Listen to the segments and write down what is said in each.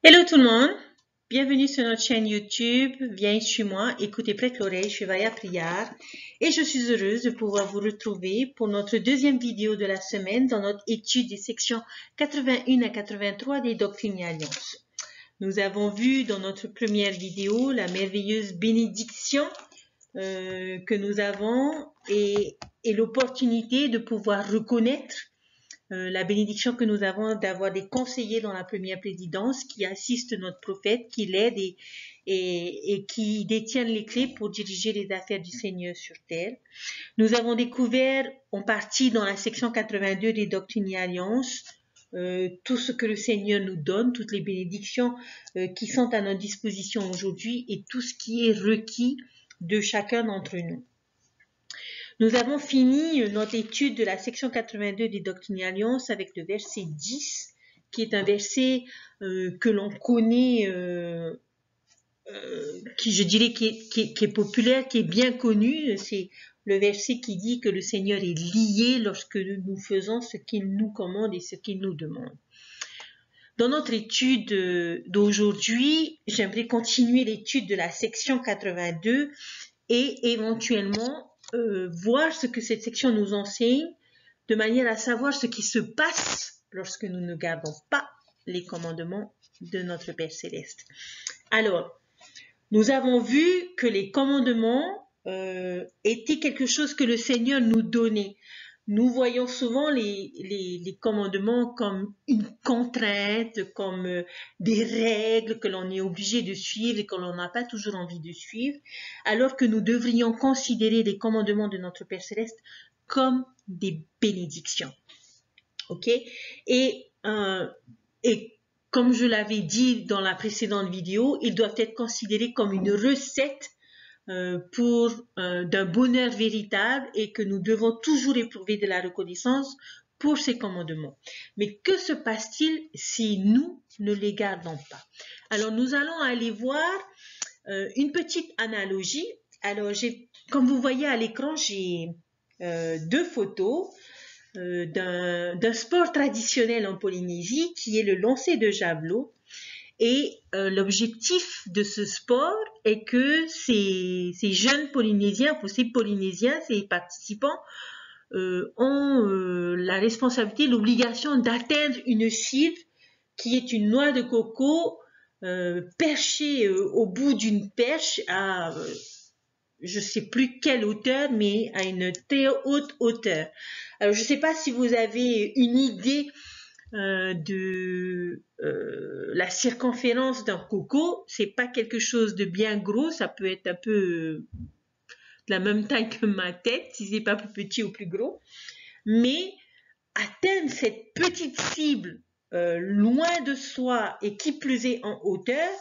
Hello tout le monde, bienvenue sur notre chaîne YouTube, viens chez moi, écoutez prête l'oreille, je suis Vaya Priar et je suis heureuse de pouvoir vous retrouver pour notre deuxième vidéo de la semaine dans notre étude des sections 81 à 83 des Doctrines et Alliances. Nous avons vu dans notre première vidéo la merveilleuse bénédiction que nous avons et l'opportunité de pouvoir reconnaître la bénédiction que nous avons d'avoir des conseillers dans la première présidence qui assistent notre prophète, qui l'aident et qui détiennent les clés pour diriger les affaires du Seigneur sur terre. Nous avons découvert en partie dans la section 82 des Doctrines et Alliances tout ce que le Seigneur nous donne, toutes les bénédictions qui sont à notre disposition aujourd'hui et tout ce qui est requis de chacun d'entre nous. Nous avons fini notre étude de la section 82 des Doctrines et Alliances avec le verset 10, qui est un verset que l'on connaît, qui je dirais qui est populaire, qui est bien connu. C'est le verset qui dit que le Seigneur est lié lorsque nous faisons ce qu'il nous commande et ce qu'il nous demande. Dans notre étude d'aujourd'hui, j'aimerais continuer l'étude de la section 82 et éventuellement voir ce que cette section nous enseigne de manière à savoir ce qui se passe lorsque nous ne gardons pas les commandements de notre Père Céleste. Alors, nous avons vu que les commandements étaient quelque chose que le Seigneur nous donnait. Nous voyons souvent les commandements comme une contrainte, comme des règles que l'on est obligé de suivre et que l'on n'a pas toujours envie de suivre, alors que nous devrions considérer les commandements de notre Père Céleste comme des bénédictions. Ok? Et comme je l'avais dit dans la précédente vidéo, ils doivent être considérés comme une recette pour d'un bonheur véritable et que nous devons toujours éprouver de la reconnaissance pour ces commandements. Mais que se passe-t-il si nous ne les gardons pas? Alors nous allons aller voir une petite analogie. Alors comme vous voyez à l'écran, j'ai deux photos d'un sport traditionnel en Polynésie qui est le lancer de javelot. Et l'objectif de ce sport est que ces jeunes Polynésiens, ces Polynésiens, ces participants ont la responsabilité, l'obligation d'atteindre une cible qui est une noix de coco perchée au bout d'une perche à je ne sais plus quelle hauteur, mais à une très haute hauteur. Alors je ne sais pas si vous avez une idée de la circonférence d'un coco. C'est pas quelque chose de bien gros, ça peut être un peu de la même taille que ma tête, si c'est pas plus petit ou plus gros. Mais atteindre cette petite cible loin de soi et qui plus est en hauteur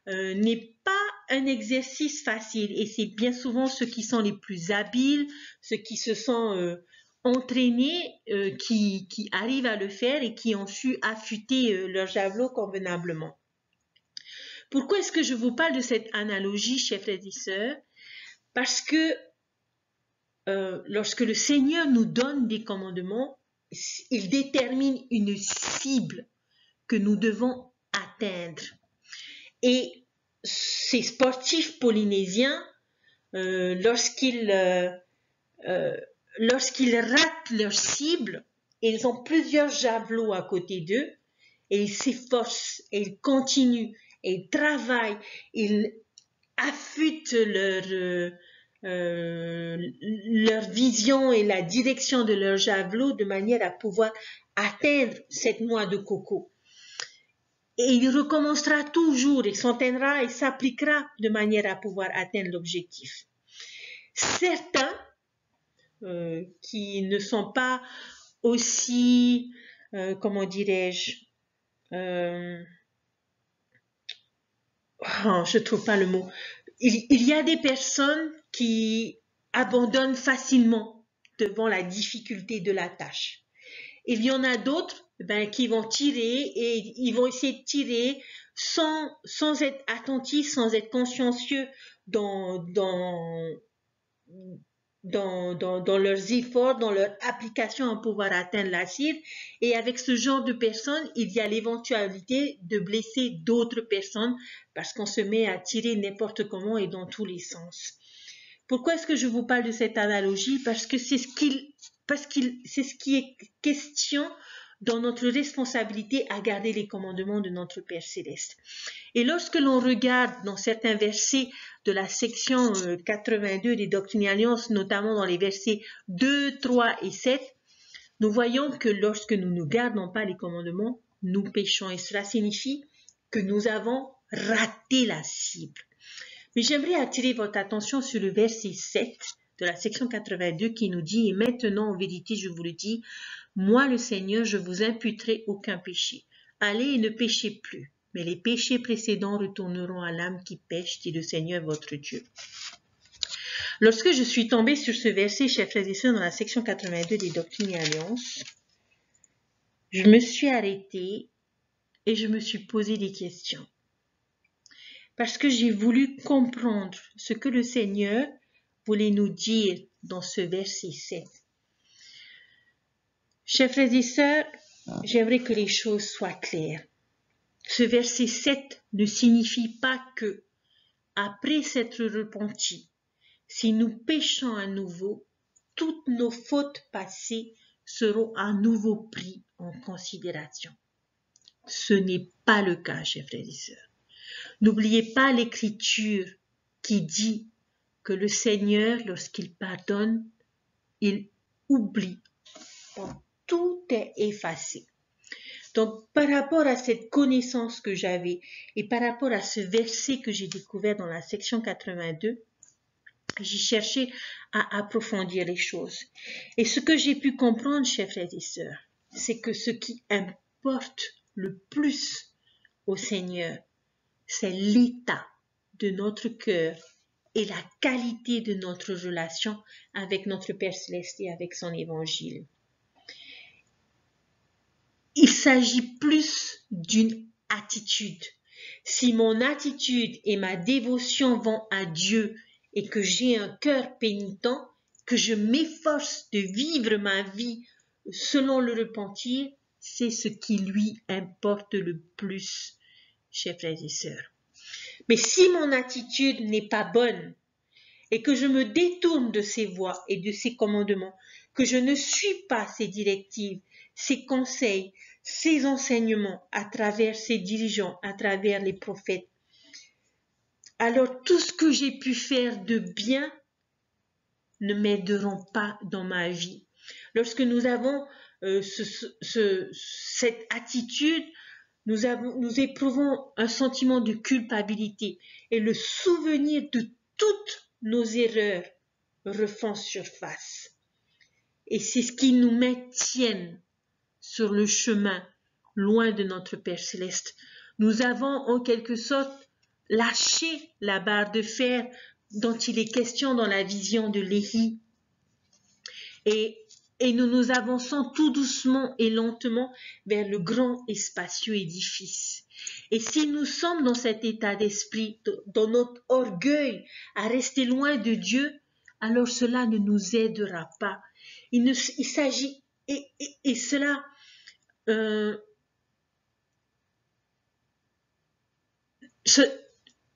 n'est pas un exercice facile et c'est bien souvent ceux qui sont les plus habiles, ceux qui se sont entraînés qui arrivent à le faire et qui ont su affûter leur javelot convenablement. Pourquoi est-ce que je vous parle de cette analogie, chers frères et sœurs? Parce que lorsque le Seigneur nous donne des commandements, il détermine une cible que nous devons atteindre. Et ces sportifs polynésiens, lorsqu'ils ratent leur cible, ils ont plusieurs javelots à côté d'eux et ils s'efforcent, et ils continuent, et ils travaillent, ils affûtent leur vision et la direction de leur javelot de manière à pouvoir atteindre cette noix de coco. Et il recommencera toujours, il s'entraînera et s'appliquera de manière à pouvoir atteindre l'objectif. Certains qui ne sont pas aussi, comment dirais-je, je trouve pas le mot. Il y a des personnes qui abandonnent facilement devant la difficulté de la tâche. Il y en a d'autres qui vont tirer et ils vont essayer de tirer sans être attentifs, sans être consciencieux dans dans leurs efforts, dans leur application à pouvoir atteindre la cible. Et avec ce genre de personnes, il y a l'éventualité de blesser d'autres personnes parce qu'on se met à tirer n'importe comment et dans tous les sens. Pourquoi est-ce que je vous parle de cette analogie? Parce que c'est ce qui est question dans notre responsabilité à garder les commandements de notre Père Céleste. Et lorsque l'on regarde dans certains versets de la section 82 des Doctrines et Alliances, notamment dans les versets 2, 3 et 7, nous voyons que lorsque nous ne gardons pas les commandements, nous péchons. Et cela signifie que nous avons raté la cible. Mais j'aimerais attirer votre attention sur le verset 7 de la section 82 qui nous dit « Et maintenant, en vérité, je vous le dis, moi le Seigneur, je vous imputerai aucun péché. Allez et ne péchez plus, mais les péchés précédents retourneront à l'âme qui pêche, dit le Seigneur votre Dieu. » Lorsque je suis tombée sur ce verset, chers frères et sœurs, dans la section 82 des Doctrines et Alliances, je me suis arrêtée et je me suis posé des questions. Parce que j'ai voulu comprendre ce que le Seigneur voulait nous dire dans ce verset 7. Chers frères et sœurs, j'aimerais que les choses soient claires. Ce verset 7 ne signifie pas que, après s'être repentis, si nous péchons à nouveau, toutes nos fautes passées seront à nouveau prises en considération. Ce n'est pas le cas, chers frères et sœurs. N'oubliez pas l'Écriture qui dit que le Seigneur, lorsqu'il pardonne, il oublie. Donc, tout est effacé. Donc, par rapport à cette connaissance que j'avais et par rapport à ce verset que j'ai découvert dans la section 82, j'ai cherché à approfondir les choses. Et ce que j'ai pu comprendre, chers frères et sœurs, c'est que ce qui importe le plus au Seigneur, c'est l'état de notre cœur et la qualité de notre relation avec notre Père Céleste et avec son Évangile. Il s'agit plus d'une attitude. Si mon attitude et ma dévotion vont à Dieu et que j'ai un cœur pénitent, que je m'efforce de vivre ma vie selon le repentir, c'est ce qui lui importe le plus, chers frères et sœurs. Mais si mon attitude n'est pas bonne et que je me détourne de ses voies et de ses commandements, que je ne suis pas ses directives, ses conseils, ses enseignements à travers ses dirigeants, à travers les prophètes, alors tout ce que j'ai pu faire de bien ne m'aideront pas dans ma vie. Lorsque nous avons cette attitude, nous éprouvons un sentiment de culpabilité et le souvenir de toutes nos erreurs refont surface. Et c'est ce qui nous maintient sur le chemin, loin de notre Père Céleste. Nous avons en quelque sorte lâché la barre de fer dont il est question dans la vision de Léhi. Et nous nous avançons tout doucement et lentement vers le grand et spacieux édifice. Et si nous sommes dans cet état d'esprit, dans notre orgueil à rester loin de Dieu, alors cela ne nous aidera pas. Il s'agit, et cela,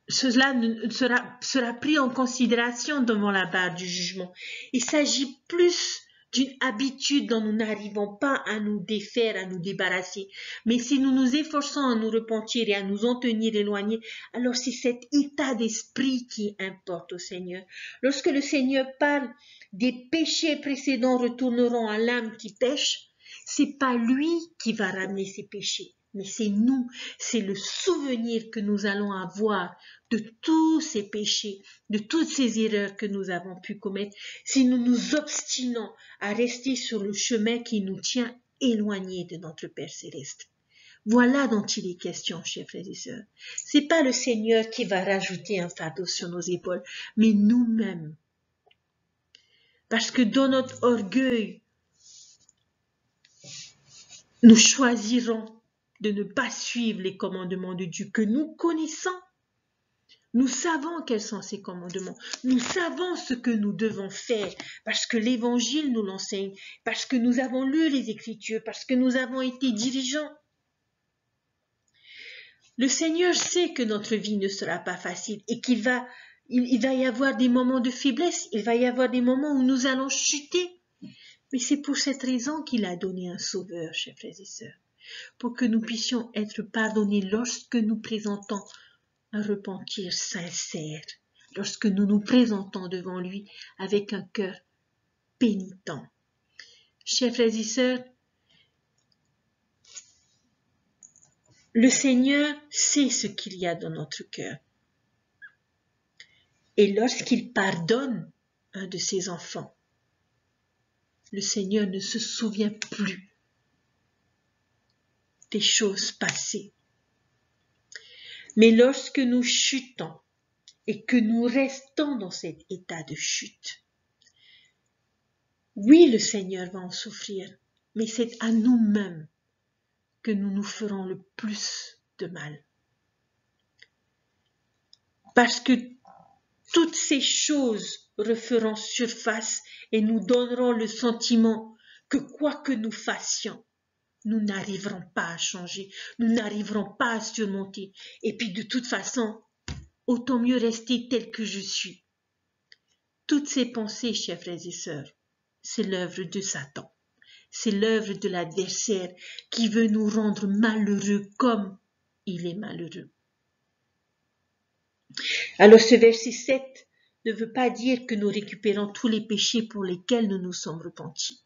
cela sera pris en considération devant la barre du jugement. Il s'agit plus d'une habitude dont nous n'arrivons pas à nous défaire, à nous débarrasser. Mais si nous nous efforçons à nous repentir et à nous en tenir éloignés, alors c'est cet état d'esprit qui importe au Seigneur. Lorsque le Seigneur parle des péchés précédents retourneront à l'âme qui pêche, c'est pas lui qui va ramener ces péchés. Mais c'est nous, c'est le souvenir que nous allons avoir de tous ces péchés, de toutes ces erreurs que nous avons pu commettre, si nous nous obstinons à rester sur le chemin qui nous tient éloignés de notre Père Céleste. Voilà dont il est question, chers frères et sœurs. C'est pas le Seigneur qui va rajouter un fardeau sur nos épaules, mais nous-mêmes. Parce que dans notre orgueil, nous choisirons de ne pas suivre les commandements de Dieu que nous connaissons. Nous savons quels sont ces commandements. Nous savons ce que nous devons faire parce que l'Évangile nous l'enseigne, parce que nous avons lu les Écritures, parce que nous avons été dirigeants. Le Seigneur sait que notre vie ne sera pas facile et qu'il va y avoir des moments de faiblesse, il va y avoir des moments où nous allons chuter. Mais c'est pour cette raison qu'il a donné un sauveur, chers frères et sœurs, pour que nous puissions être pardonnés lorsque nous présentons un repentir sincère, lorsque nous nous présentons devant lui avec un cœur pénitent. Chers frères et sœurs, le Seigneur sait ce qu'il y a dans notre cœur. Et lorsqu'il pardonne un de ses enfants, le Seigneur ne se souvient plus des choses passées. Mais lorsque nous chutons et que nous restons dans cet état de chute, oui, le Seigneur va en souffrir, mais c'est à nous-mêmes que nous nous ferons le plus de mal. Parce que toutes ces choses referont surface et nous donneront le sentiment que quoi que nous fassions, nous n'arriverons pas à changer, nous n'arriverons pas à surmonter. Et puis de toute façon, autant mieux rester tel que je suis. Toutes ces pensées, chers frères et sœurs, c'est l'œuvre de Satan. C'est l'œuvre de l'adversaire qui veut nous rendre malheureux comme il est malheureux. Alors ce verset 7 ne veut pas dire que nous récupérons tous les péchés pour lesquels nous nous sommes repentis.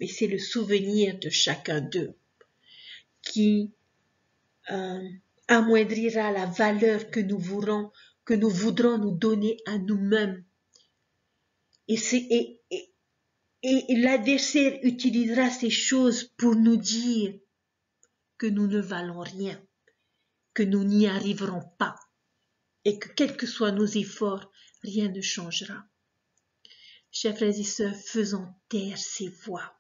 Mais c'est le souvenir de chacun d'eux qui amoindrira la valeur que nous voudrons nous donner à nous-mêmes. Et l'adversaire utilisera ces choses pour nous dire que nous ne valons rien, que nous n'y arriverons pas et que quels que soient nos efforts, rien ne changera. Chers frères et sœurs, faisons taire ces voix.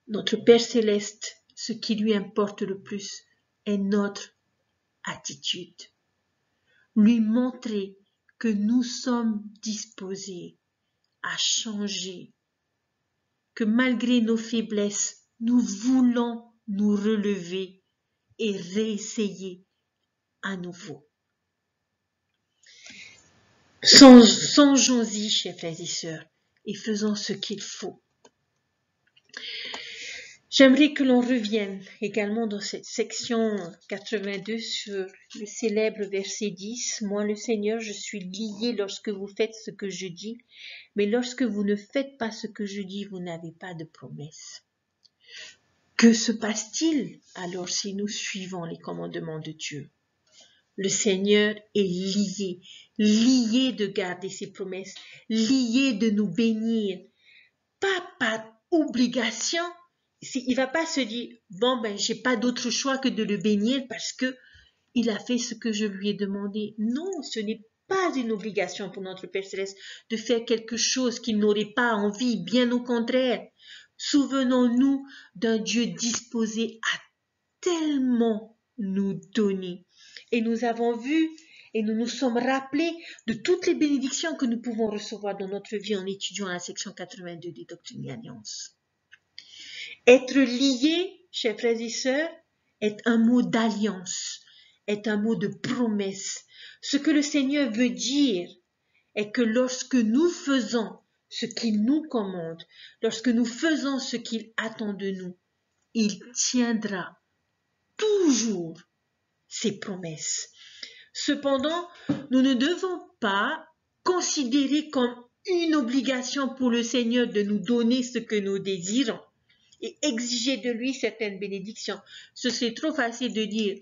Notre Père Céleste, ce qui lui importe le plus est notre attitude. Lui montrer que nous sommes disposés à changer, que malgré nos faiblesses, nous voulons nous relever et réessayer à nouveau. Songeons-y, chers frères et sœurs, et faisons ce qu'il faut. J'aimerais que l'on revienne également dans cette section 82 sur le célèbre verset 10. Moi, le Seigneur, je suis lié lorsque vous faites ce que je dis, mais lorsque vous ne faites pas ce que je dis, vous n'avez pas de promesse. Que se passe-t-il alors si nous suivons les commandements de Dieu? Le Seigneur est lié de garder ses promesses, lié de nous bénir, pas par obligation. Il va pas se dire, bon ben j'ai pas d'autre choix que de le bénir parce que il a fait ce que je lui ai demandé. Non, ce n'est pas une obligation pour notre Père Céleste de faire quelque chose qu'il n'aurait pas envie, bien au contraire. Souvenons-nous d'un Dieu disposé à tellement nous donner. Et nous avons vu et nous nous sommes rappelés de toutes les bénédictions que nous pouvons recevoir dans notre vie en étudiant la section 82 des Doctrines et Alliances. Être lié, chers frères et sœurs, est un mot d'alliance, est un mot de promesse. Ce que le Seigneur veut dire est que lorsque nous faisons ce qu'il nous commande, lorsque nous faisons ce qu'il attend de nous, il tiendra toujours ses promesses. Cependant, nous ne devons pas considérer comme une obligation pour le Seigneur de nous donner ce que nous désirons et exiger de lui certaines bénédictions. Ce serait trop facile de dire,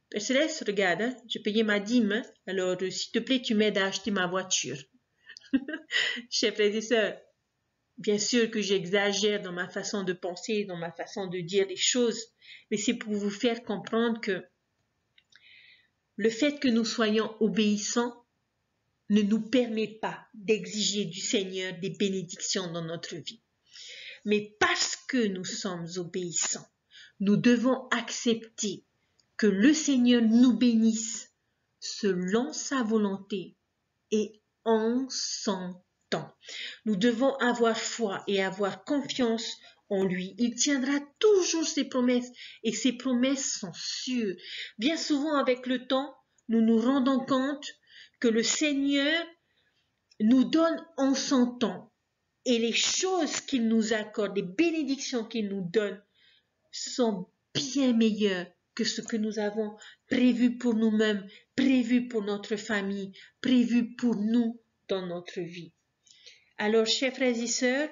Père Céleste, regarde, hein, j'ai payé ma dîme, alors s'il te plaît, tu m'aides à acheter ma voiture. Chers frères et sœurs, bien sûr que j'exagère dans ma façon de penser, dans ma façon de dire les choses, mais c'est pour vous faire comprendre que le fait que nous soyons obéissants ne nous permet pas d'exiger du Seigneur des bénédictions dans notre vie. Mais parce que nous sommes obéissants, nous devons accepter que le Seigneur nous bénisse selon sa volonté et en son temps. Nous devons avoir foi et avoir confiance en lui. Il tiendra toujours ses promesses et ses promesses sont sûres. Bien souvent, avec le temps, nous nous rendons compte que le Seigneur nous donne en son temps et les choses qu'il nous accorde, les bénédictions qu'il nous donne sont bien meilleures que ce que nous avons prévu pour nous-mêmes, prévu pour notre famille, prévu pour nous dans notre vie. Alors, chers frères et sœurs,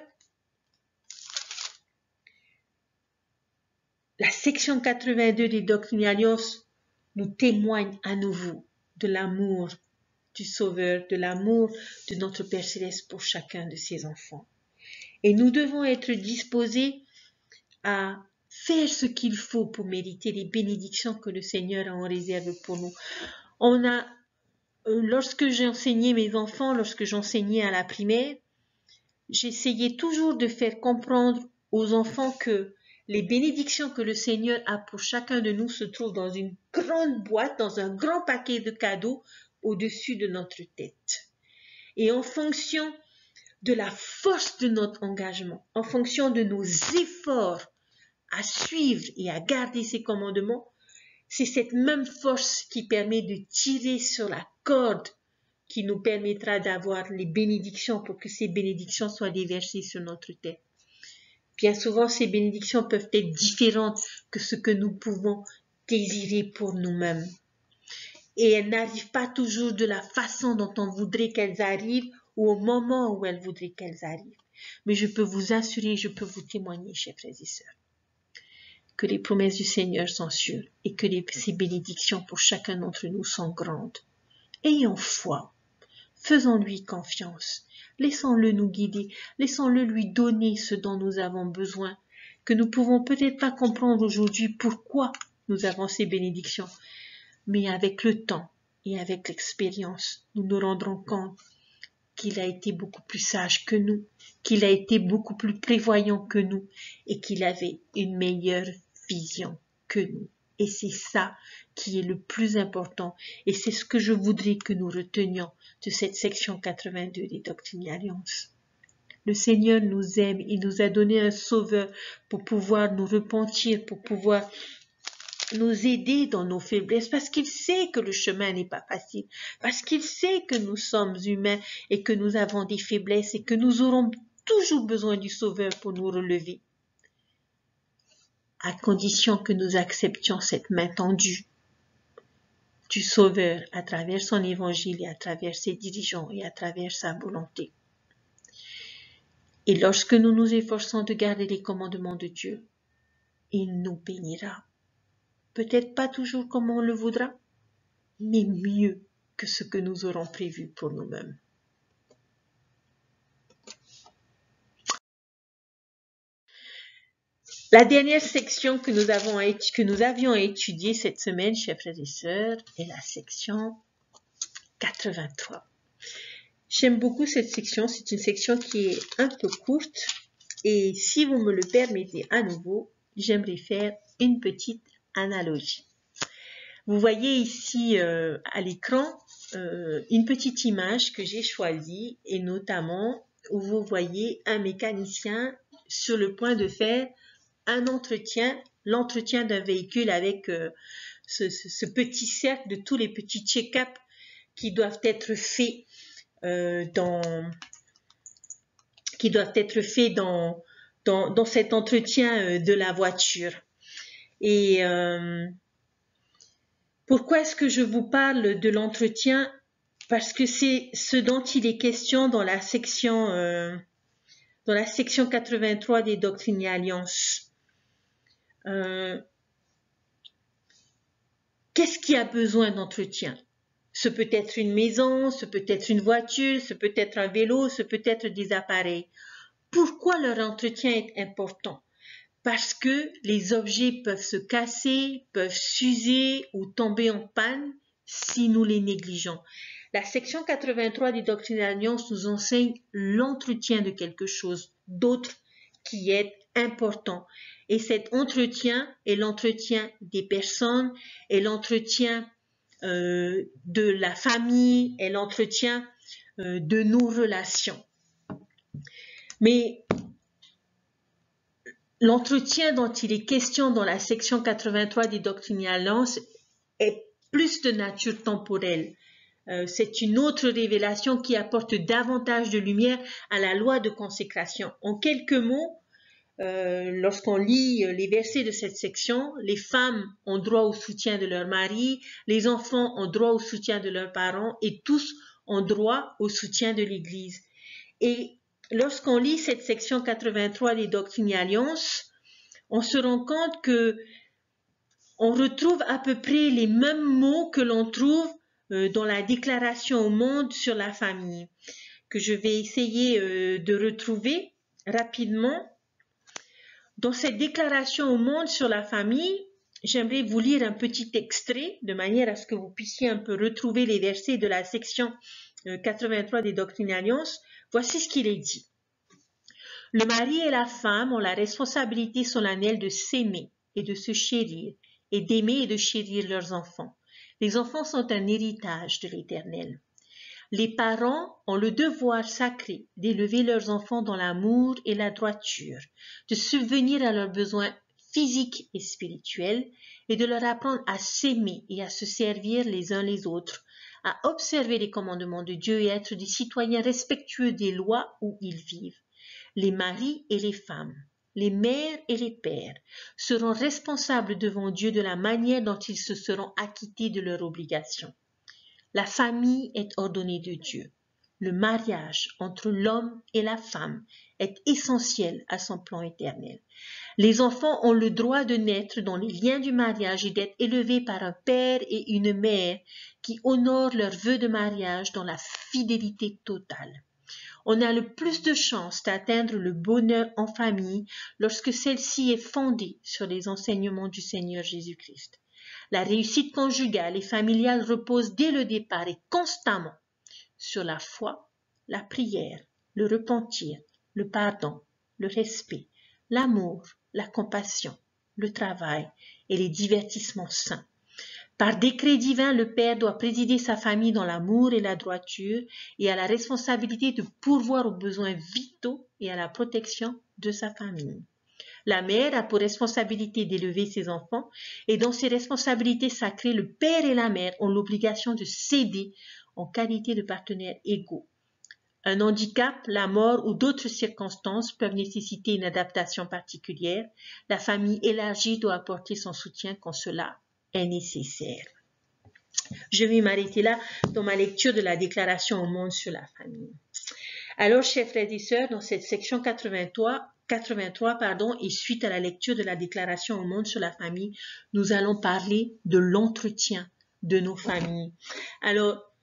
la section 82 des Doctrines et Alliances nous témoigne à nouveau de l'amour du Sauveur, de l'amour de notre Père Céleste pour chacun de ses enfants. Et nous devons être disposés à faire ce qu'il faut pour mériter les bénédictions que le Seigneur a en réserve pour nous. Lorsque j'enseignais mes enfants, lorsque j'enseignais à la primaire, j'essayais toujours de faire comprendre aux enfants que les bénédictions que le Seigneur a pour chacun de nous se trouvent dans une grande boîte, dans un grand paquet de cadeaux au-dessus de notre tête. Et en fonction de la force de notre engagement, en fonction de nos efforts à suivre et à garder ses commandements, c'est cette même force qui permet de tirer sur la corde qui nous permettra d'avoir les bénédictions pour que ces bénédictions soient déversées sur notre tête. Bien souvent, ces bénédictions peuvent être différentes que ce que nous pouvons désirer pour nous-mêmes. Et elles n'arrivent pas toujours de la façon dont on voudrait qu'elles arrivent ou au moment où elles voudraient qu'elles arrivent. Mais je peux vous assurer, je peux vous témoigner, chers frères et sœurs, que les promesses du Seigneur sont sûres et que ses bénédictions pour chacun d'entre nous sont grandes. Ayons foi, faisons-lui confiance, laissons-le nous guider, laissons-le lui donner ce dont nous avons besoin, que nous pouvons peut-être pas comprendre aujourd'hui pourquoi nous avons ces bénédictions, mais avec le temps et avec l'expérience, nous nous rendrons compte qu'il a été beaucoup plus sage que nous, qu'il a été beaucoup plus prévoyant que nous et qu'il avait une meilleure vision que nous. Et c'est ça qui est le plus important et c'est ce que je voudrais que nous retenions de cette section 82 des Doctrines et Alliances. Le Seigneur nous aime, il nous a donné un sauveur pour pouvoir nous repentir, pour pouvoir nous aider dans nos faiblesses, parce qu'il sait que le chemin n'est pas facile, parce qu'il sait que nous sommes humains et que nous avons des faiblesses et que nous aurons toujours besoin du Sauveur pour nous relever, à condition que nous acceptions cette main tendue du Sauveur à travers son évangile et à travers ses dirigeants et à travers sa volonté. Et lorsque nous nous efforçons de garder les commandements de Dieu, il nous bénira. Peut-être pas toujours comme on le voudra, mais mieux que ce que nous aurons prévu pour nous-mêmes. La dernière section que nous avions étudiée cette semaine, chers frères et sœurs, est la section 83. J'aime beaucoup cette section, c'est une section qui est un peu courte et si vous me le permettez à nouveau, j'aimerais faire une petite analogie. Vous voyez ici à l'écran une petite image que j'ai choisie et notamment où vous voyez un mécanicien sur le point de faire un entretien, l'entretien d'un véhicule avec ce petit cercle de tous les petits check-up qui doivent être faits dans cet entretien de la voiture. Et pourquoi est-ce que je vous parle de l'entretien? Parce que c'est ce dont il est question dans la section 83 des Doctrines et Alliances. Qu'est-ce qui a besoin d'entretien? Ce peut être une maison, ce peut être une voiture, ce peut être un vélo, ce peut être des appareils. Pourquoi leur entretien est important? Parce que les objets peuvent se casser, peuvent s'user ou tomber en panne si nous les négligeons. La section 83 des Doctrines et Alliances nous enseigne l'entretien de quelque chose d'autre qui est important. Et cet entretien est l'entretien des personnes, est l'entretien de la famille, est l'entretien de nos relations. Mais l'entretien dont il est question dans la section 83 des Doctrines et Alliances est plus de nature temporelle. C'est une autre révélation qui apporte davantage de lumière à la loi de consécration. En quelques mots, lorsqu'on lit les versets de cette section, les femmes ont droit au soutien de leur mari, les enfants ont droit au soutien de leurs parents et tous ont droit au soutien de l'Église. Et lorsqu'on lit cette section 83 des Doctrines et Alliances, on se rend compte que on retrouve à peu près les mêmes mots que l'on trouve dans la déclaration au monde sur la famille, que je vais essayer de retrouver rapidement. Dans cette déclaration au monde sur la famille, j'aimerais vous lire un petit extrait de manière à ce que vous puissiez un peu retrouver les versets de la section 83 des Doctrines et Alliances. Voici ce qu'il est dit. Le mari et la femme ont la responsabilité solennelle de s'aimer et de se chérir, et d'aimer et de chérir leurs enfants. Les enfants sont un héritage de l'Éternel. Les parents ont le devoir sacré d'élever leurs enfants dans l'amour et la droiture, de subvenir à leurs besoins physiques et spirituels et de leur apprendre à s'aimer et à se servir les uns les autres, à observer les commandements de Dieu et être des citoyens respectueux des lois où ils vivent. Les maris et les femmes, les mères et les pères seront responsables devant Dieu de la manière dont ils se seront acquittés de leurs obligations. La famille est ordonnée de Dieu. Le mariage entre l'homme et la femme est essentiel à son plan éternel. Les enfants ont le droit de naître dans les liens du mariage et d'être élevés par un père et une mère qui honorent leurs vœux de mariage dans la fidélité totale. On a le plus de chances d'atteindre le bonheur en famille lorsque celle-ci est fondée sur les enseignements du Seigneur Jésus-Christ. La réussite conjugale et familiale repose dès le départ et constamment sur la foi, la prière, le repentir, le pardon, le respect, l'amour, la compassion, le travail et les divertissements sains. Par décret divin, le Père doit présider sa famille dans l'amour et la droiture et a la responsabilité de pourvoir aux besoins vitaux et à la protection de sa famille. La mère a pour responsabilité d'élever ses enfants et dans ses responsabilités sacrées, le père et la mère ont l'obligation de s'aider en qualité de partenaires égaux. Un handicap, la mort ou d'autres circonstances peuvent nécessiter une adaptation particulière. La famille élargie doit apporter son soutien quand cela est nécessaire. Je vais m'arrêter là dans ma lecture de la déclaration au monde sur la famille. Alors, chers frères et sœurs, dans cette section 83, et suite à la lecture de la déclaration au monde sur la famille, nous allons parler de l'entretien de nos familles. Alors,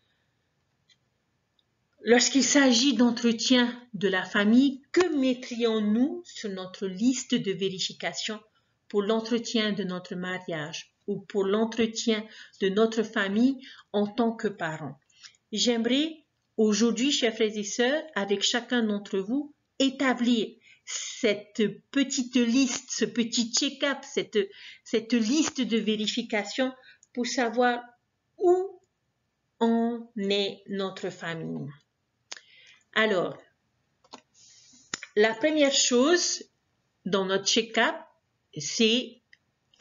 lorsqu'il s'agit d'entretien de la famille, que mettrions-nous sur notre liste de vérification pour l'entretien de notre mariage ou pour l'entretien de notre famille en tant que parents? J'aimerais aujourd'hui, chers frères et sœurs, avec chacun d'entre vous, établir cette petite liste, ce petit check-up, cette liste de vérification pour savoir où en est notre famille. Alors, la première chose dans notre check-up, c'est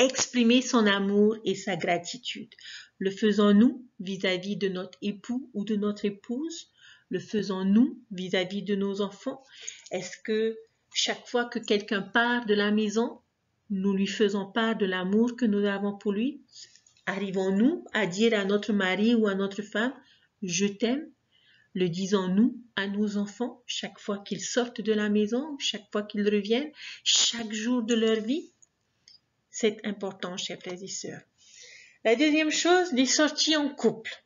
exprimer son amour et sa gratitude. Le faisons-nous vis-à-vis de notre époux ou de notre épouse? Le faisons-nous vis-à-vis de nos enfants? Est-ce que chaque fois que quelqu'un part de la maison, nous lui faisons part de l'amour que nous avons pour lui? Arrivons-nous à dire à notre mari ou à notre femme, je t'aime? Le disons-nous à nos enfants chaque fois qu'ils sortent de la maison, chaque fois qu'ils reviennent, chaque jour de leur vie? C'est important, chers frères et sœurs. La deuxième chose, les sorties en couple.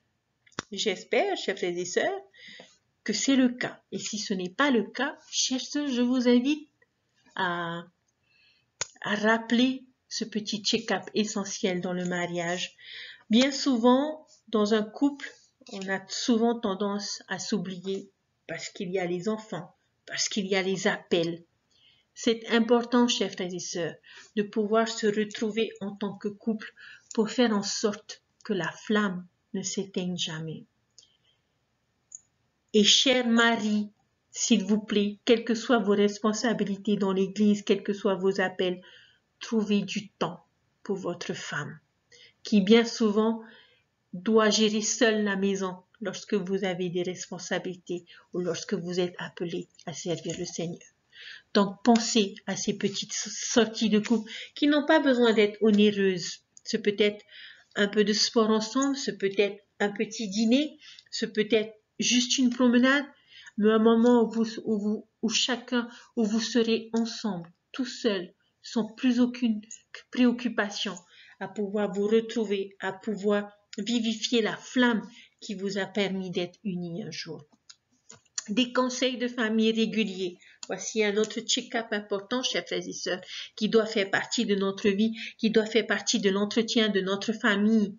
J'espère, chers frères et sœurs, que c'est le cas. Et si ce n'est pas le cas, chers sœurs, je vous invite à rappeler ce petit check-up essentiel dans le mariage. Bien souvent, dans un couple, on a souvent tendance à s'oublier parce qu'il y a les enfants, parce qu'il y a les appels. C'est important, chers frères et sœurs, de pouvoir se retrouver en tant que couple pour faire en sorte que la flamme ne s'éteigne jamais. Et chers maris, s'il vous plaît, quelles que soient vos responsabilités dans l'église, quels que soient vos appels, trouvez du temps pour votre femme, qui bien souvent doit gérer seule la maison lorsque vous avez des responsabilités ou lorsque vous êtes appelé à servir le Seigneur. Donc, pensez à ces petites sorties de couple qui n'ont pas besoin d'être onéreuses. Ce peut être un peu de sport ensemble, ce peut être un petit dîner, ce peut être juste une promenade, mais un moment où vous serez ensemble, tout seul, sans plus aucune préoccupation, à pouvoir vous retrouver, à pouvoir vivifier la flamme qui vous a permis d'être unis un jour. Des conseils de famille réguliers. Voici un autre check-up important, chers frères et sœurs, qui doit faire partie de notre vie, qui doit faire partie de l'entretien de notre famille.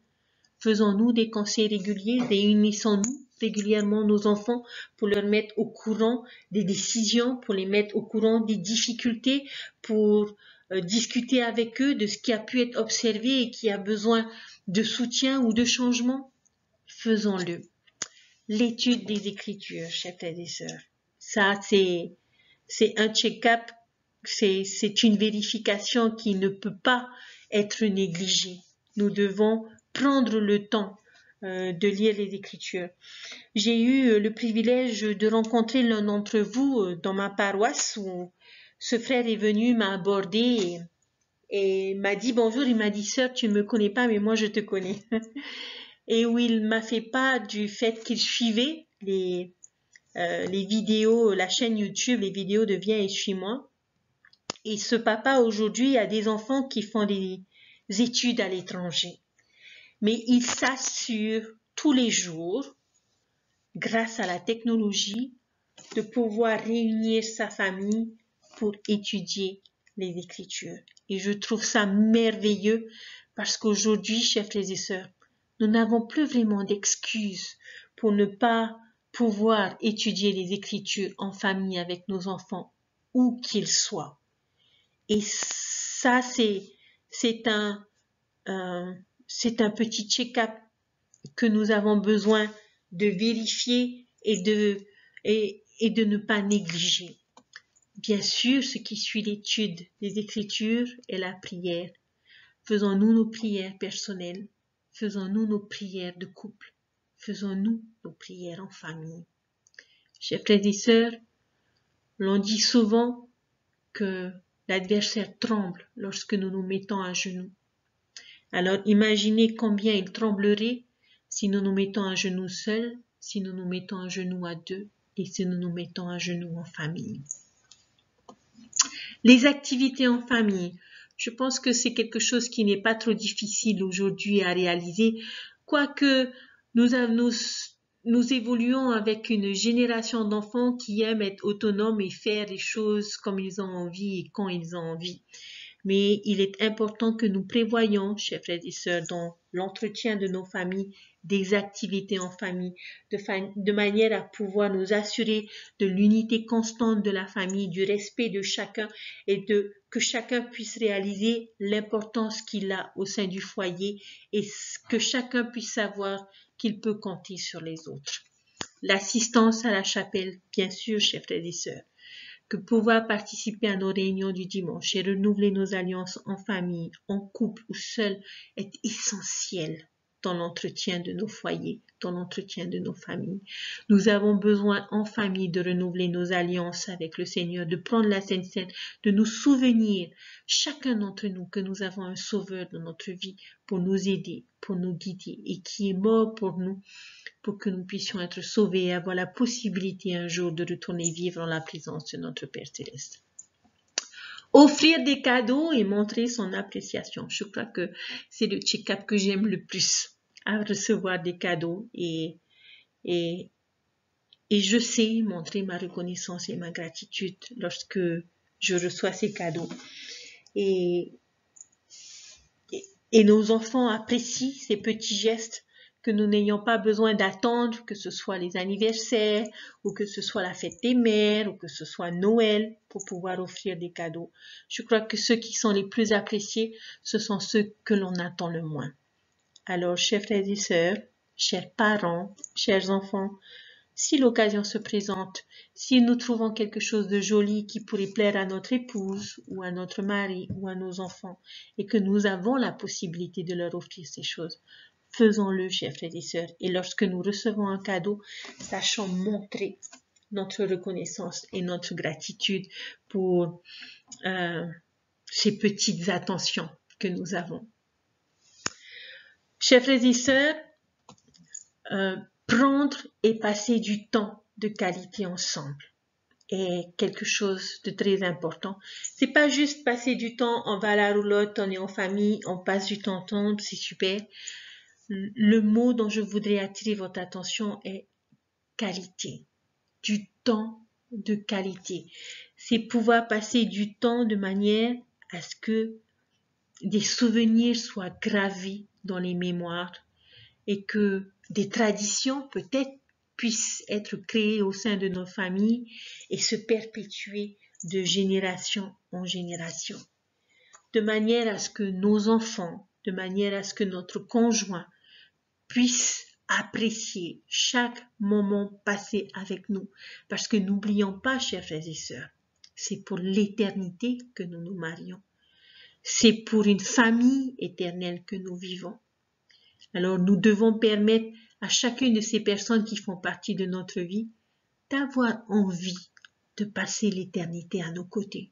Faisons-nous des conseils réguliers, réunissons-nous régulièrement nos enfants pour leur mettre au courant des décisions, pour les mettre au courant des difficultés, pour discuter avec eux de ce qui a pu être observé et qui a besoin de soutien ou de changement. Faisons-le. L'étude des Écritures, chers frères et sœurs. Ça, c'est un check-up, c'est une vérification qui ne peut pas être négligée. Nous devons prendre le temps de lire les Écritures. J'ai eu le privilège de rencontrer l'un d'entre vous dans ma paroisse où ce frère est venu m'aborder et m'a dit bonjour. Il m'a dit, sœur, tu ne me connais pas, mais moi je te connais. Et où il m'a fait part du fait qu'il suivait les vidéos, la chaîne YouTube, les vidéos de Viens et suis-moi. Et ce papa aujourd'hui a des enfants qui font des études à l'étranger. Mais il s'assure tous les jours, grâce à la technologie, de pouvoir réunir sa famille pour étudier les Écritures. Et je trouve ça merveilleux parce qu'aujourd'hui, chers frères et sœurs, nous n'avons plus vraiment d'excuses pour ne pas pouvoir étudier les Écritures en famille avec nos enfants, où qu'ils soient. Et ça, c'est un petit check-up que nous avons besoin de vérifier et de ne pas négliger. Bien sûr, ce qui suit l'étude des Écritures est la prière. Faisons-nous nos prières personnelles, faisons-nous nos prières de couple, faisons-nous nos prières en famille. Chers frères et sœurs, l'on dit souvent que l'adversaire tremble lorsque nous nous mettons à genoux. Alors imaginez combien il tremblerait si nous nous mettons à genoux seuls, si nous nous mettons à genoux à deux et si nous nous mettons à genoux en famille. Les activités en famille. Je pense que c'est quelque chose qui n'est pas trop difficile aujourd'hui à réaliser, quoique nous évoluons avec une génération d'enfants qui aiment être autonomes et faire les choses comme ils ont envie et quand ils ont envie. Mais il est important que nous prévoyions, chers frères et sœurs, dans l'entretien de nos familles, des activités en famille, de manière à pouvoir nous assurer de l'unité constante de la famille, du respect de chacun et que chacun puisse réaliser l'importance qu'il a au sein du foyer et que chacun puisse savoir qu'il peut compter sur les autres. L'assistance à la chapelle, bien sûr, chers frères et sœurs, que pouvoir participer à nos réunions du dimanche et renouveler nos alliances en famille, en couple ou seul est essentiel dans l'entretien de nos foyers, dans l'entretien de nos familles. Nous avons besoin en famille de renouveler nos alliances avec le Seigneur, de prendre la Sainte Seine, de nous souvenir, chacun d'entre nous, que nous avons un Sauveur dans notre vie pour nous aider, pour nous guider et qui est mort pour nous, pour que nous puissions être sauvés et avoir la possibilité un jour de retourner vivre en la présence de notre Père Céleste. Offrir des cadeaux et montrer son appréciation. Je crois que c'est le check-up que j'aime le plus, à recevoir des cadeaux et je sais montrer ma reconnaissance et ma gratitude lorsque je reçois ces cadeaux. Et nos enfants apprécient ces petits gestes que nous n'ayons pas besoin d'attendre que ce soit les anniversaires ou que ce soit la fête des mères ou que ce soit Noël pour pouvoir offrir des cadeaux. Je crois que ceux qui sont les plus appréciés, ce sont ceux que l'on attend le moins. Alors, chers frères et sœurs, chers parents, chers enfants, si l'occasion se présente, si nous trouvons quelque chose de joli qui pourrait plaire à notre épouse ou à notre mari ou à nos enfants et que nous avons la possibilité de leur offrir ces choses, faisons-le, chers frères et sœurs. Et lorsque nous recevons un cadeau, sachons montrer notre reconnaissance et notre gratitude pour ces petites attentions que nous avons. Chers frères et sœurs, prendre et passer du temps de qualité ensemble est quelque chose de très important. C'est pas juste passer du temps, on va à la roulotte, on est en famille, on passe du temps ensemble, c'est super. Le mot dont je voudrais attirer votre attention est qualité. Du temps de qualité. C'est pouvoir passer du temps de manière à ce que des souvenirs soient gravés dans les mémoires et que des traditions peut-être puissent être créées au sein de nos familles et se perpétuer de génération en génération. De manière à ce que nos enfants, de manière à ce que notre conjoint puisse apprécier chaque moment passé avec nous. Parce que n'oublions pas, chers frères et sœurs, c'est pour l'éternité que nous nous marions. C'est pour une famille éternelle que nous vivons. Alors nous devons permettre à chacune de ces personnes qui font partie de notre vie d'avoir envie de passer l'éternité à nos côtés.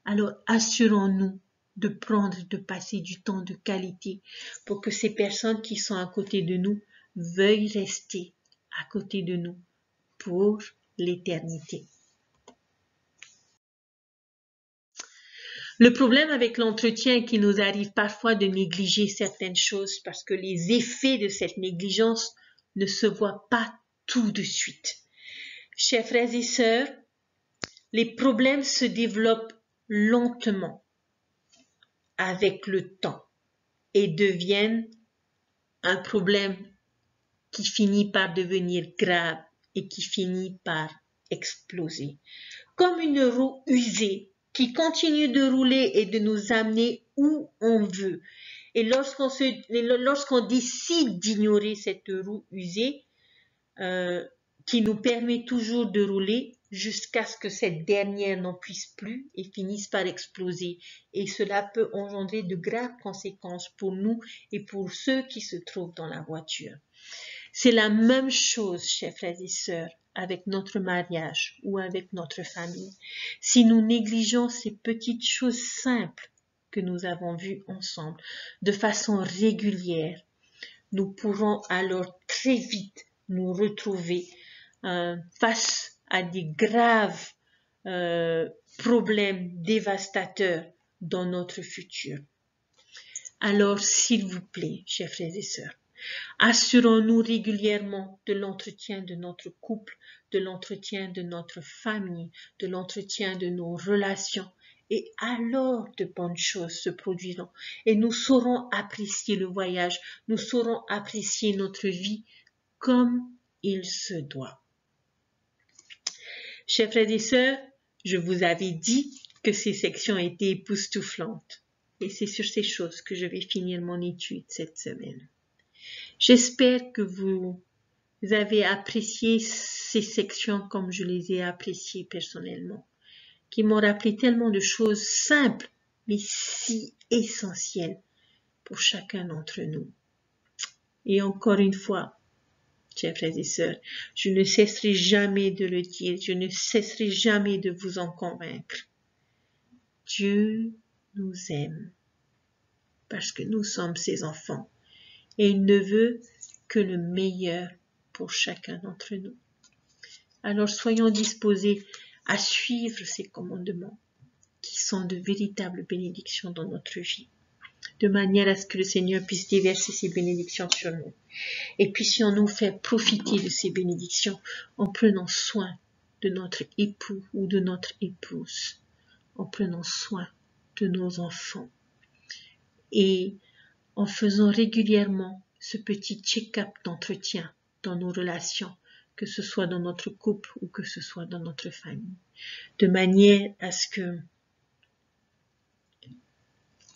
Alors assurons-nous de prendre, de passer du temps de qualité pour que ces personnes qui sont à côté de nous veuillent rester à côté de nous pour l'éternité. Le problème avec l'entretien est qu'il nous arrive parfois de négliger certaines choses parce que les effets de cette négligence ne se voient pas tout de suite. Chers frères et sœurs, les problèmes se développent lentement avec le temps et deviennent un problème qui finit par devenir grave et qui finit par exploser. Comme une roue usée qui continue de rouler et de nous amener où on veut. Et lorsqu'on décide d'ignorer cette roue usée, qui nous permet toujours de rouler jusqu'à ce que cette dernière n'en puisse plus et finisse par exploser. Et cela peut engendrer de graves conséquences pour nous et pour ceux qui se trouvent dans la voiture. C'est la même chose, chers frères et sœurs, avec notre mariage ou avec notre famille. Si nous négligeons ces petites choses simples que nous avons vues ensemble de façon régulière, nous pourrons alors très vite nous retrouver face à des graves problèmes dévastateurs dans notre futur. Alors, s'il vous plaît, chers frères et sœurs, assurons-nous régulièrement de l'entretien de notre couple, de l'entretien de notre famille, de l'entretien de nos relations. Et alors de bonnes choses se produiront. Et nous saurons apprécier le voyage, nous saurons apprécier notre vie comme il se doit. Chers frères et sœurs, je vous avais dit que ces sections étaient époustouflantes. Et c'est sur ces choses que je vais finir mon étude cette semaine. J'espère que vous avez apprécié ces sections comme je les ai appréciées personnellement, qui m'ont rappelé tellement de choses simples, mais si essentielles pour chacun d'entre nous. Et encore une fois, chers frères et sœurs, je ne cesserai jamais de le dire, je ne cesserai jamais de vous en convaincre. Dieu nous aime parce que nous sommes ses enfants et il ne veut que le meilleur pour chacun d'entre nous. Alors soyons disposés à suivre ces commandements qui sont de véritables bénédictions dans notre vie, de manière à ce que le Seigneur puisse déverser ses bénédictions sur nous et puissions nous faire profiter de ces bénédictions en prenant soin de notre époux ou de notre épouse, en prenant soin de nos enfants et en faisant régulièrement ce petit check-up d'entretien dans nos relations, que ce soit dans notre couple ou que ce soit dans notre famille, de manière à ce que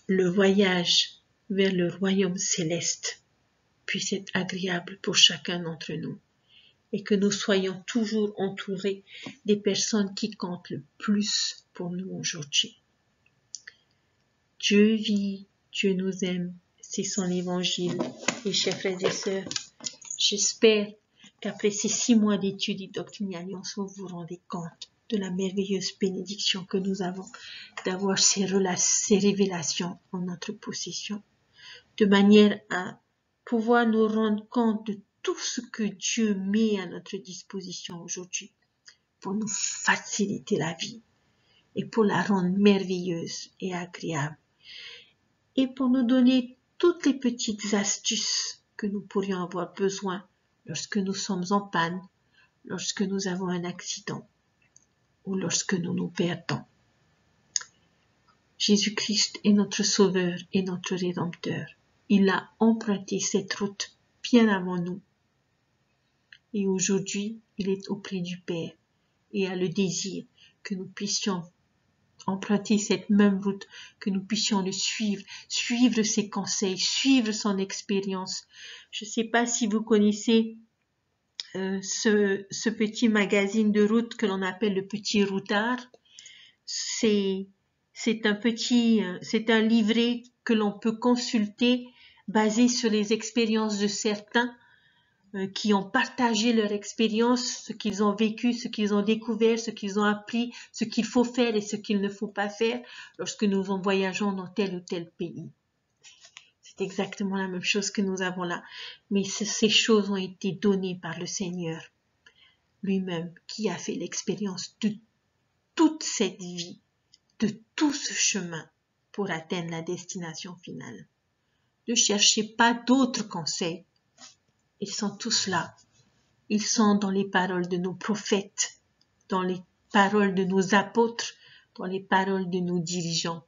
le voyage vers le royaume céleste puisse être agréable pour chacun d'entre nous et que nous soyons toujours entourés des personnes qui comptent le plus pour nous aujourd'hui. Dieu vit, Dieu nous aime, c'est son évangile. Et chers frères et sœurs, j'espère qu'après ces 6 mois d'études et Doctrine et Alliance, vous vous rendez compte de la merveilleuse bénédiction que nous avons d'avoir ces révélations en notre possession, de manière à pouvoir nous rendre compte de tout ce que Dieu met à notre disposition aujourd'hui pour nous faciliter la vie et pour la rendre merveilleuse et agréable et pour nous donner toutes les petites astuces que nous pourrions avoir besoin lorsque nous sommes en panne, lorsque nous avons un accident ou lorsque nous nous perdons. Jésus-Christ est notre Sauveur et notre Rédempteur. Il a emprunté cette route bien avant nous. Et aujourd'hui, il est auprès du Père et a le désir que nous puissions emprunter cette même route, que nous puissions le suivre, suivre ses conseils, suivre son expérience. Je ne sais pas si vous connaissez ce petit magazine de route que l'on appelle le Petit Routard. C'est un livret que l'on peut consulter basé sur les expériences de certains qui ont partagé leur expérience, ce qu'ils ont vécu, ce qu'ils ont découvert, ce qu'ils ont appris, ce qu'il faut faire et ce qu'il ne faut pas faire lorsque nous voyageons dans tel ou tel pays. C'est exactement la même chose que nous avons là. Mais ces choses ont été données par le Seigneur lui-même qui a fait l'expérience de toute cette vie, de tout ce chemin pour atteindre la destination finale. Ne cherchez pas d'autres conseils. Ils sont tous là. Ils sont dans les paroles de nos prophètes, dans les paroles de nos apôtres, dans les paroles de nos dirigeants.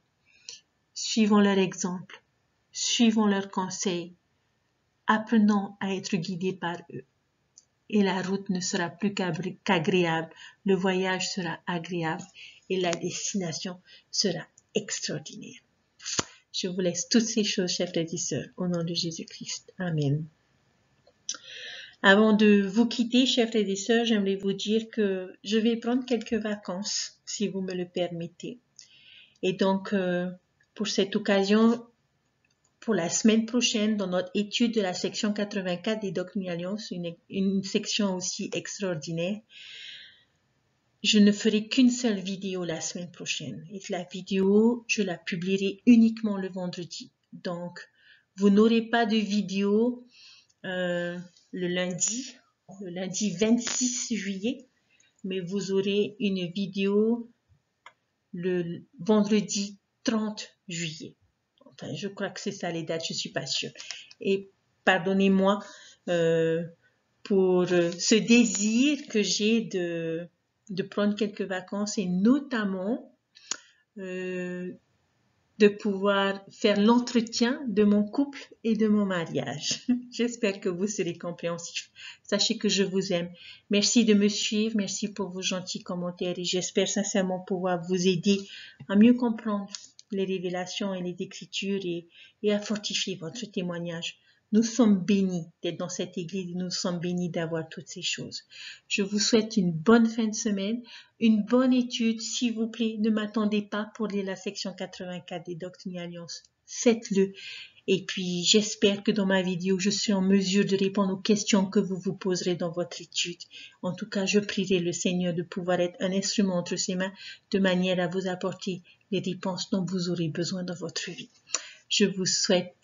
Suivons leur exemple, suivons leurs conseils, apprenons à être guidés par eux. Et la route ne sera plus qu'agréable, le voyage sera agréable et la destination sera extraordinaire. Je vous laisse toutes ces choses, chers frères et sœurs, au nom de Jésus-Christ. Amen. Avant de vous quitter, chers frères et sœurs, j'aimerais vous dire que je vais prendre quelques vacances, si vous me le permettez. Et donc, pour cette occasion, pour la semaine prochaine, dans notre étude de la section 84 des Doctrines et Alliances, une section aussi extraordinaire, je ne ferai qu'une seule vidéo la semaine prochaine. Et la vidéo, je la publierai uniquement le vendredi. Donc, vous n'aurez pas de vidéo le lundi 26 juillet, mais vous aurez une vidéo le vendredi 30 juillet. Enfin, je crois que c'est ça les dates, je suis pas sûre. Et pardonnez-moi pour ce désir que j'ai de prendre quelques vacances et notamment de pouvoir faire l'entretien de mon couple et de mon mariage. J'espère que vous serez compréhensifs. Sachez que je vous aime. Merci de me suivre, merci pour vos gentils commentaires et j'espère sincèrement pouvoir vous aider à mieux comprendre les révélations et les écritures et à fortifier votre témoignage. Nous sommes bénis d'être dans cette église, nous sommes bénis d'avoir toutes ces choses. Je vous souhaite une bonne fin de semaine, une bonne étude. S'il vous plaît, ne m'attendez pas pour lire la section 84 des Doctrines et Alliances. Faites-le. Et puis, j'espère que dans ma vidéo, je suis en mesure de répondre aux questions que vous vous poserez dans votre étude. En tout cas, je prierai le Seigneur de pouvoir être un instrument entre ses mains de manière à vous apporter les réponses dont vous aurez besoin dans votre vie. Je vous souhaite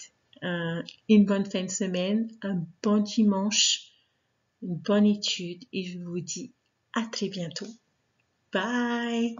une bonne fin de semaine, un bon dimanche, une bonne étude et je vous dis à très bientôt. Bye!